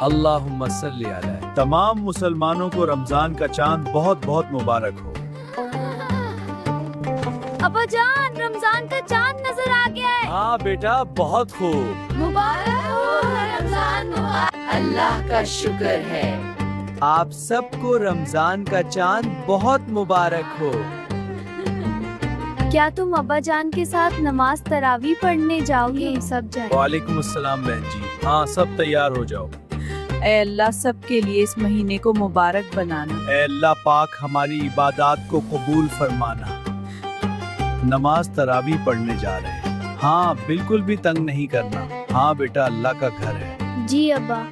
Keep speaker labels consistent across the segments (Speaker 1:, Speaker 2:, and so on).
Speaker 1: अल्लाहुम्मा सल्ली अलैहि।
Speaker 2: तमाम मुसलमानों को रमजान का चांद बहुत बहुत मुबारक हो।
Speaker 3: अब्बा जान, रमजान का चांद नजर आ गया है।
Speaker 2: हाँ बेटा, बहुत खूब।
Speaker 3: मुबारक हो रमजान मुबारक।
Speaker 4: अल्लाह का शुक्र है।
Speaker 1: आप सबको रमजान का चांद बहुत मुबारक हो।
Speaker 3: क्या तुम अब्बा जान के साथ नमाज तरावी पढ़ने जाओगे? सब जाए।
Speaker 2: वालेकुम अस्सलाम बहन जी। हाँ, सब तैयार हो जाओ।
Speaker 4: ऐ अल्लाह सबके लिए इस महीने को मुबारक बनाना।
Speaker 2: ऐ अल्लाह पाक हमारी इबादत को कबूल फरमाना। नमाज तरावी पढ़ने जा रहे हैं। हाँ, बिल्कुल भी तंग नहीं करना। हाँ बेटा, अल्लाह का घर है।
Speaker 3: जी अब्बा।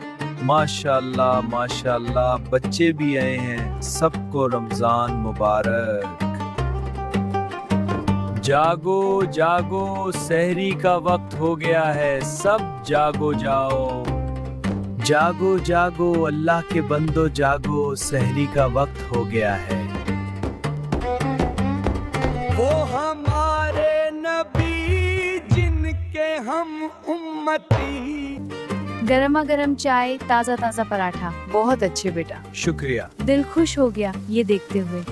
Speaker 2: माशाल्लाह माशाल्लाह, बच्चे भी आए हैं। सबको रमजान मुबारक। जागो जागो, सहरी का वक्त हो गया है। सब जागो जाओ। जागो जागो अल्लाह के बंदो, जागो, सहरी का वक्त हो गया है। वो हमारे नबी जिनके हम उम्मती।
Speaker 3: गरमा गरम चाय, ताज़ा ताज़ा पराठा। बहुत अच्छे बेटा।
Speaker 2: शुक्रिया।
Speaker 3: दिल खुश हो गया ये देखते हुए।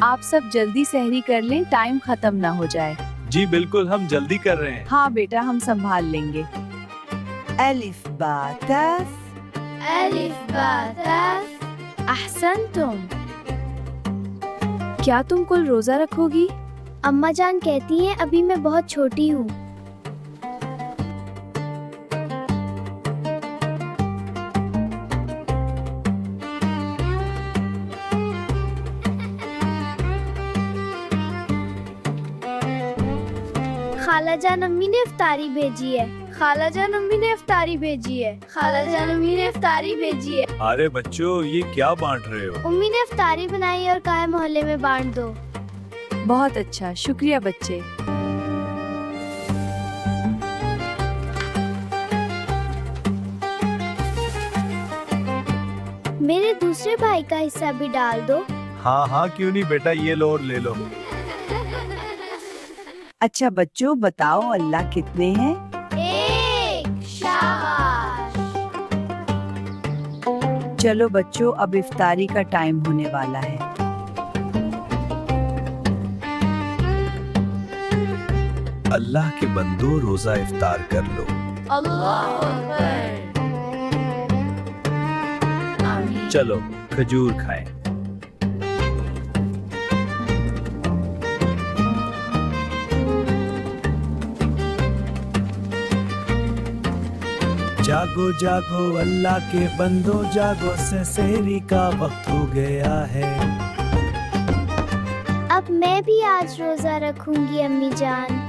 Speaker 3: आप सब जल्दी सहरी कर लें, टाइम खत्म ना हो जाए।
Speaker 2: जी बिल्कुल, हम जल्दी कर रहे हैं।
Speaker 3: हाँ बेटा, हम संभाल लेंगे।
Speaker 4: अलिफ बा तस।
Speaker 3: अलिफ बा तस। अहसनतुम। क्या तुम कुल रोजा रखोगी?
Speaker 5: अम्मा जान कहती हैं अभी मैं बहुत छोटी हूँ। खाला जान अम्मी ने इफ्तारी भेजी है। खाला जान अम्मी ने इफ्तारी भेजी है। खाला जान अम्मी ने इफ्तारी भेजी है।
Speaker 2: अरे बच्चों, ये क्या बांट रहे हो?
Speaker 5: अम्मी ने इफ्तारी बनाई और कहा है मोहल्ले में बांट दो।
Speaker 3: बहुत अच्छा, शुक्रिया बच्चे।
Speaker 5: मेरे दूसरे भाई का हिस्सा भी डाल दो।
Speaker 2: हाँ हाँ, क्यों नहीं बेटा, ये लो और ले लो।
Speaker 4: अच्छा बच्चों, बताओ अल्लाह कितने हैं?
Speaker 5: एक। शाबाश।
Speaker 4: चलो बच्चों, अब इफ्तारी का टाइम होने वाला है।
Speaker 2: अल्लाह के बंदो, रोजा इफ्तार कर लो।
Speaker 3: अल्लाह अकबर। आमीन।
Speaker 2: चलो खजूर खाएं। जागो जागो अल्लाह के बंदो, जागो, से सहरी का वक्त हो गया है।
Speaker 5: अब मैं भी आज रोजा रखूंगी अम्मी जान।